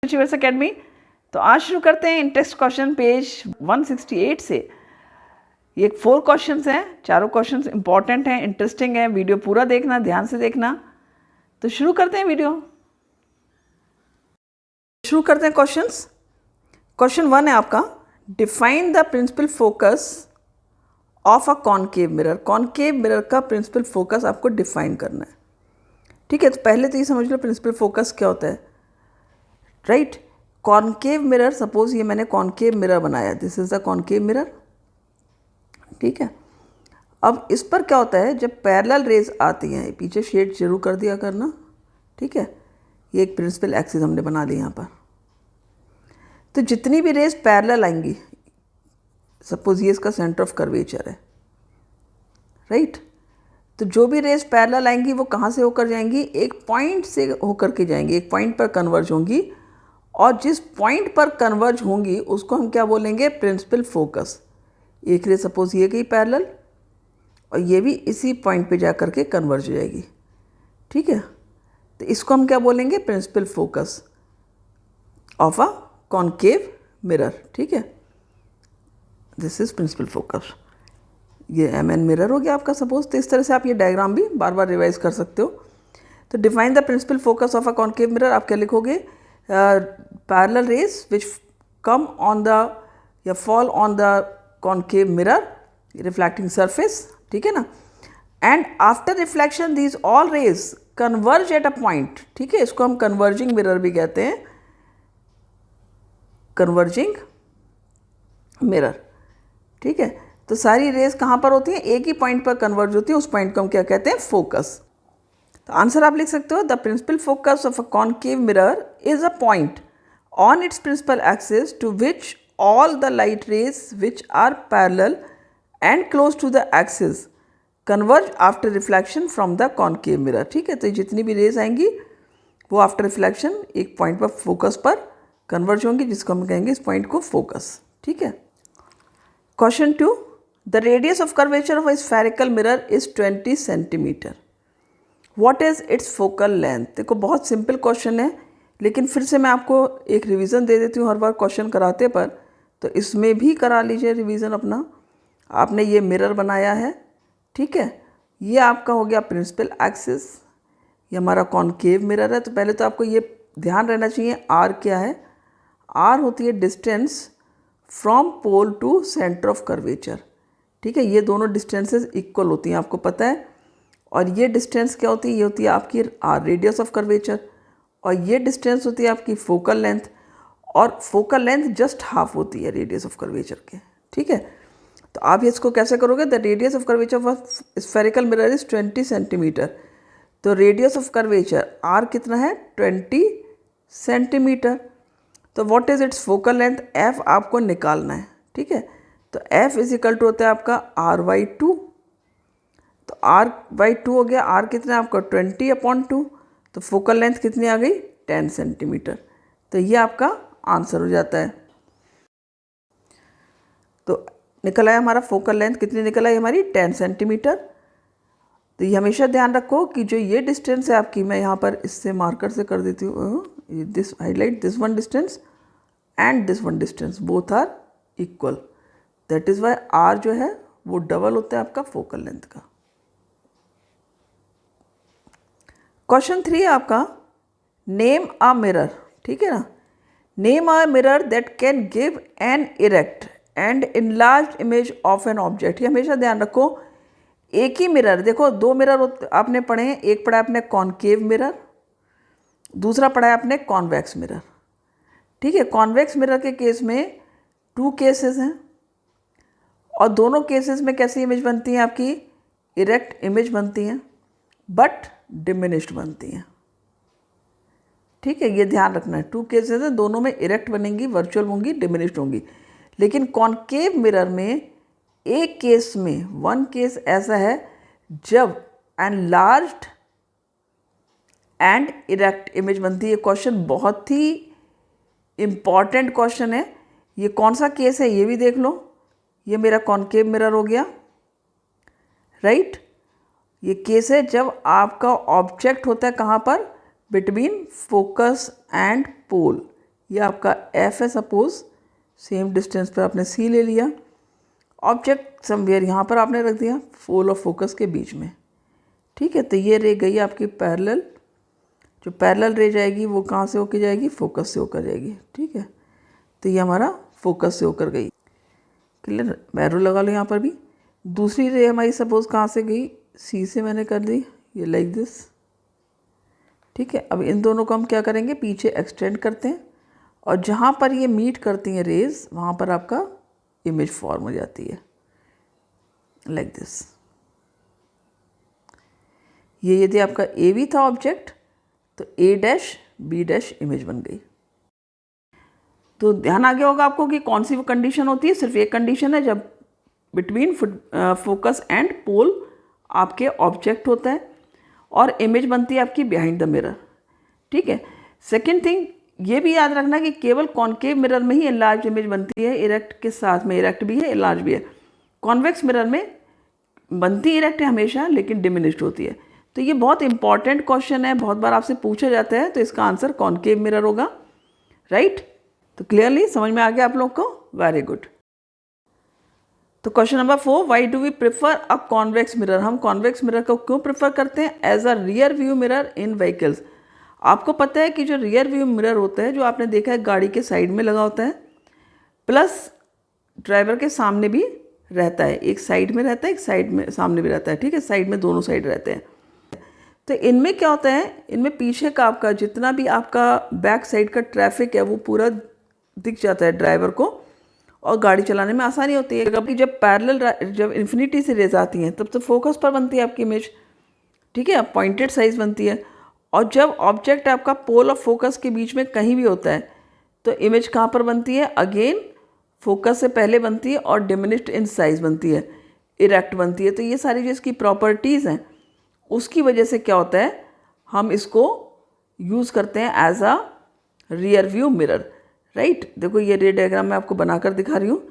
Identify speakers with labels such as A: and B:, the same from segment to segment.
A: Universe academy. तो आज शुरू करते हैं इंटरेस्ट क्वेश्चन पेज 168 से। ये 4 क्वेश्चंस हैं, चारों क्वेश्चंस इंपॉर्टेंट हैं, इंटरेस्टिंग है। वीडियो पूरा देखना, ध्यान से देखना। तो शुरू करते हैं वीडियो। शुरू करते हैं क्वेश्चंस। क्वेश्चन 1 है आपका, define the principal focus of a concave mirror. Concave mirror का प्रिंसिपल फोकस आपको डिफाइन करना है। ठीक है, तो पहले तो ये समझ लो प्रिंसिपल फोकस क्या होता है। राइट, कॉनकेव मिरर, सपोज ये मैंने कॉनकेव मिरर बनाया, this is the concave mirror. ठीक है, अब इस पर क्या होता है, जब पैरेलल रेज आती हैं, पीछे शेड जरूर कर दिया करना। ठीक है, ये एक प्रिंसिपल एक्सिस हमने बना ली यहाँ पर। तो जितनी भी रेज पैरेलल आएंगी, सपोज ये इसका सेंटर ऑफ कर्वेचर है। राइट, तो जो भी रेज पैरेलल आएंगी वो कहाँ से होकर जाएंगी, एक पॉइंट से होकर के जाएंगी, एक पॉइंट पर कन्वर्ज होंगी। और जिस पॉइंट पर कन्वर्ज होंगी उसको हम क्या बोलेंगे, प्रिंसिपल फोकस। एक रे सपोज ये गई पैरेलल और ये भी इसी पॉइंट पे जा कर के कन्वर्ज हो जाएगी। ठीक है, तो इसको हम क्या बोलेंगे, principal focus of a concave mirror. ठीक है, दिस इज प्रिंसिपल फोकस। ये MN मिरर हो गया आपका सपोज। तो इस तरह से आप ये डायग्राम भी बार बार रिवाइज कर सकते हो। तो define the principal focus of a concave mirror, आप क्या लिखोगे, parallel rays which come on the या fall on the concave mirror reflecting surface. ठीक है ना, and after reflection these all rays converge at a point. ठीक है, इसको हम कन्वर्जिंग मिरर भी कहते हैं, कन्वर्जिंग मिरर। ठीक है, तो सारी रेज कहाँ पर होती हैं, एक ही पॉइंट पर कन्वर्ज होती है, उस पॉइंट को हम क्या कहते हैं, फोकस। तो आंसर आप लिख सकते हो, the principal focus of a concave mirror is a point on its principal axis to which all the light rays which are parallel and close to the axis converge after reflection from the concave mirror. ठीक है, तो जितनी भी rays आएंगी वो after reflection एक point पर focus पर कन्वर्ज होंगी, जिसको हम कहेंगे इस पॉइंट को फोकस। ठीक है, question 2, the radius of curvature of a spherical mirror is 20 centimetre. What is it's focal length. देखो बहुत सिंपल क्वेश्चन है, लेकिन फिर से मैं आपको एक रिवीजन दे देती हूँ हर बार क्वेश्चन कराते पर। तो इसमें भी करा लीजिए रिवीजन अपना। आपने ये मिरर बनाया है, ठीक है, ये आपका हो गया प्रिंसिपल एक्सिस, ये हमारा कॉनकेव मिरर है। तो पहले तो आपको ये ध्यान रहना चाहिए आर क्या है। आर होती है distance from pole to centre of curvature. ठीक है, ये दोनों डिस्टेंसेस इक्वल होती हैं, आपको पता है। और ये डिस्टेंस क्या होती है, ये होती है आपकी आर, रेडियस ऑफ कर्वेचर। और ये डिस्टेंस होती है आपकी फोकल लेंथ, और फोकल लेंथ जस्ट हाफ होती है रेडियस ऑफ कर्वेचर के। ठीक है, तो आप इसको कैसे करोगे, the radius of curvature of spherical mirror is 20 centimetre. तो रेडियस ऑफ कर्वेचर आर कितना है, 20 सेंटीमीटर। तो what is it's focal length, F आपको निकालना है। ठीक है, तो एफ इज इक्वल टू होता है आपका R/2। तो R/2 हो गया, आर कितना है आपका 20/2। तो फोकल लेंथ कितनी आ गई, 10 सेंटीमीटर। तो ये आपका आंसर हो जाता है। तो निकल आया हमारा फोकल लेंथ, कितनी निकल आई हमारी, 10 सेंटीमीटर। तो ये हमेशा ध्यान रखो कि जो ये डिस्टेंस है आपकी, मैं यहाँ पर इससे मार्कर से कर देती हूँ, this highlight this one distance and this one distance, both are equal. That is why R जो है वो डबल होता है आपका फोकल लेंथ का। क्वेश्चन 3 है आपका, नेम अ मिरर। ठीक है ना, name a mirror that can give an erect and enlarge image of an object. ये हमेशा ध्यान रखो, एक ही मिरर, देखो 2 मिरर आपने पढ़े हैं, एक पढ़ा आपने कॉनकेव मिरर, दूसरा पढ़ा है आपने कॉन्वेक्स मिरर। ठीक है, कॉन्वेक्स मिरर के केस में 2 केसेस हैं, और दोनों केसेस में कैसी इमेज बनती है आपकी, इरेक्ट इमेज बनती हैं, बट डिमिनिश्ड बनती हैं। ठीक है, ये ध्यान रखना है, 2 केसेस हैं, दोनों में इरेक्ट बनेंगी, वर्चुअल होंगी, डिमिनिश्ड होंगी। लेकिन कॉनकेव मिरर में एक केस में, 1 केस ऐसा है जब एनलार्ज्ड एंड इरेक्ट इमेज बनती है। क्वेश्चन बहुत ही इम्पॉर्टेंट क्वेश्चन है। ये कौन सा केस है ये भी देख लो, ये मेरा कॉनकेव मिरर हो गया। राइट, ये केस है जब आपका ऑब्जेक्ट होता है कहाँ पर, बिटवीन फोकस एंड पोल, ये आपका F है सपोज, सेम डिस्टेंस पर आपने C ले लिया, ऑब्जेक्ट समवेयर यहाँ पर आपने रख दिया पोल ऑफ फोकस के बीच में, ठीक है। तो ये रे गई आपकी पैरेलल, जो पैरेलल रे जाएगी वो कहाँ से होकर जाएगी, फोकस से होकर जाएगी, ठीक है। तो ये हमारा फोकस से होकर गई, क्लियर, एरो लगा लो यहाँ पर भी। दूसरी रे हमारी सपोज कहाँ से गई, सी से मैंने कर दी, ये लाइक दिस, ठीक है। अब इन दोनों को हम क्या करेंगे, पीछे एक्सटेंड करते हैं और जहाँ पर ये मीट करती हैं रेज, वहाँ पर आपका इमेज फॉर्म हो जाती है लाइक दिस। ये यदि आपका ए भी था ऑब्जेक्ट तो ए डैश बी डैश इमेज बन गई। तो ध्यान आ गया होगा आपको कि कौन सी वो कंडीशन होती है, सिर्फ एक कंडीशन है जब बिटवीन फोकस एंड पोल आपके ऑब्जेक्ट होता है और इमेज बनती है आपकी बिहाइंड द मिरर, ठीक है। सेकेंड थिंग ये भी याद रखना कि केवल कॉनकेव मिरर में ही एनलार्ज इमेज बनती है, इरेक्ट के साथ में, इरेक्ट भी है एनलार्ज भी है। कॉन्वेक्स मिरर में बनती इरेक्ट है हमेशा लेकिन डिमिनिश्ड होती है। तो ये बहुत इंपॉर्टेंट क्वेश्चन है, बहुत बार आपसे पूछा जाता है, तो इसका आंसर कॉनकेव मिरर होगा, राइट। तो क्लियरली समझ में आ गया आप लोग को, वेरी गुड। तो question number 4, why do we prefer a convex mirror, हम कॉन्वेक्स मिरर को क्यों प्रेफर करते हैं as a rear view mirror in vehicles. आपको पता है कि जो रियर व्यू मिरर होता है, जो आपने देखा है गाड़ी के साइड में लगा होता है, प्लस ड्राइवर के सामने भी रहता है, एक साइड में रहता है, एक साइड में सामने भी रहता है, ठीक है, साइड में दोनों साइड रहते हैं। तो इनमें क्या होता है, इनमें पीछे का आपका जितना भी आपका बैक साइड का ट्रैफिक है वो पूरा दिख जाता है ड्राइवर को और गाड़ी चलाने में आसानी होती है। क्योंकि जब पैरेलल, जब इन्फिनिटी से रेज आती हैं तब तो फोकस पर बनती है आपकी इमेज, ठीक है, पॉइंटेड साइज बनती है। और जब ऑब्जेक्ट आपका पोल ऑफ फोकस के बीच में कहीं भी होता है तो इमेज कहाँ पर बनती है, अगेन फोकस से पहले बनती है और डिमिनिश्ड इन साइज बनती है, इरेक्ट बनती है। तो ये सारी जो इसकी प्रॉपर्टीज़ हैं उसकी वजह से क्या होता है, हम इसको यूज़ करते हैं as a rear view mirror, right. देखो ये रे डायग्राम मैं आपको बनाकर दिखा रही हूँ।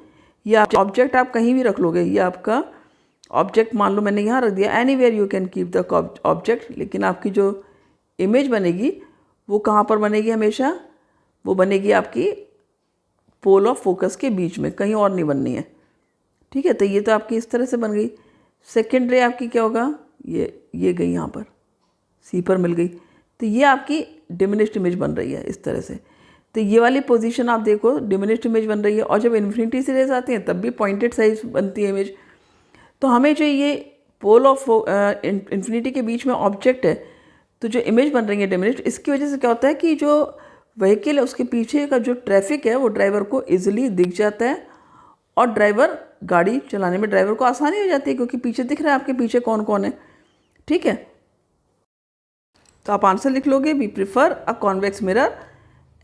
A: ये ऑब्जेक्ट आप कहीं भी रख लोगे, ये आपका ऑब्जेक्ट मान लो मैंने यहाँ रख दिया, anywhere you can keep the object, लेकिन आपकी जो इमेज बनेगी वो कहाँ पर बनेगी, हमेशा वो बनेगी आपकी पोल ऑफ फोकस के बीच में, कहीं और नहीं बननी है, ठीक है। तो ये तो आपकी इस तरह से बन गई। सेकेंड रे आपकी क्या होगा, ये गई यहाँ पर सी पर मिल गई, तो ये आपकी डिमिनिश्ड इमेज बन रही है इस तरह से। तो ये वाली पोजीशन आप देखो, डिमिनिश्ड इमेज बन रही है, और जब इन्फिनिटी से रेज आती हैं तब भी पॉइंटेड साइज बनती है इमेज। तो हमें जो ये पोल ऑफ इन्फिनिटी के बीच में ऑब्जेक्ट है, तो जो इमेज बन रही है डिमिनिश्ड, इसकी वजह से क्या होता है कि जो व्हीकल है उसके पीछे का जो ट्रैफिक है वो ड्राइवर को ईजिली दिख जाता है और ड्राइवर गाड़ी चलाने में ड्राइवर को आसानी हो जाती है क्योंकि पीछे दिख रहा है आपके पीछे कौन कौन है, ठीक है। तो आप आंसर लिख लोगे, we prefer a convex mirror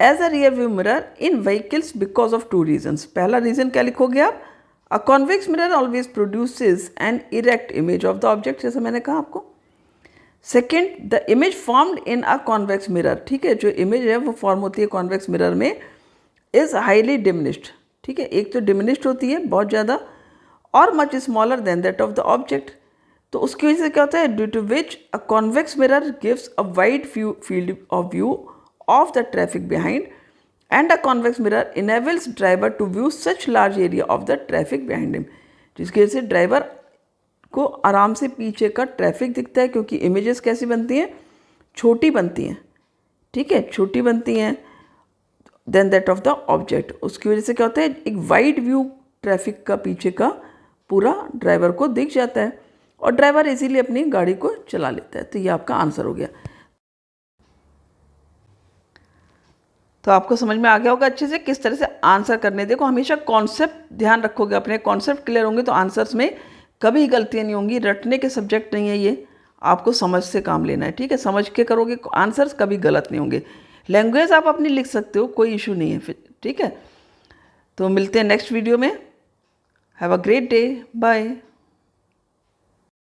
A: as a rear view mirror in vehicles because of 2 reasons. पहला रीज़न क्या लिखोगे आप, a convex mirror always produces an erect image of the object, जैसे मैंने कहा आपको। Second, the image formed in a convex mirror, ठीक है, जो इमेज है वो फॉर्म होती है कॉन्वेक्स मिरर में, इज़ हाईली डिमिनिश्ड, ठीक है, एक तो डिमिनिश्ड होती है बहुत ज़्यादा और much smaller than that of the object. तो उसकी वजह से क्या होता है, due to which a convex mirror gives a wide field of view of the traffic behind and a convex mirror enables driver to view such large area of the traffic behind him, जिसकी वजह से driver को आराम से पीछे का traffic दिखता है क्योंकि इमेजेस कैसी बनती हैं, छोटी बनती हैं, ठीक है, छोटी बनती हैं than that of the object. उसकी वजह से क्या होता है, एक वाइड व्यू ट्रैफिक का पीछे का पूरा ड्राइवर को दिख जाता है और ड्राइवर इजीली अपनी गाड़ी को चला लेता है। तो ये आपका आंसर हो गया। तो आपको समझ में आ गया होगा अच्छे से किस तरह से आंसर करने। देखो हमेशा कॉन्सेप्ट ध्यान रखोगे, अपने कॉन्सेप्ट क्लियर होंगे तो आंसर्स में कभी गलतियाँ नहीं होंगी। रटने के सब्जेक्ट नहीं है ये, आपको समझ से काम लेना है, ठीक है, समझ के करोगे आंसर्स कभी गलत नहीं होंगे। लैंग्वेज आप अपनी लिख सकते हो, कोई इशू नहीं है फिर, ठीक है। तो मिलते हैं नेक्स्ट वीडियो में। Have a great day, bye.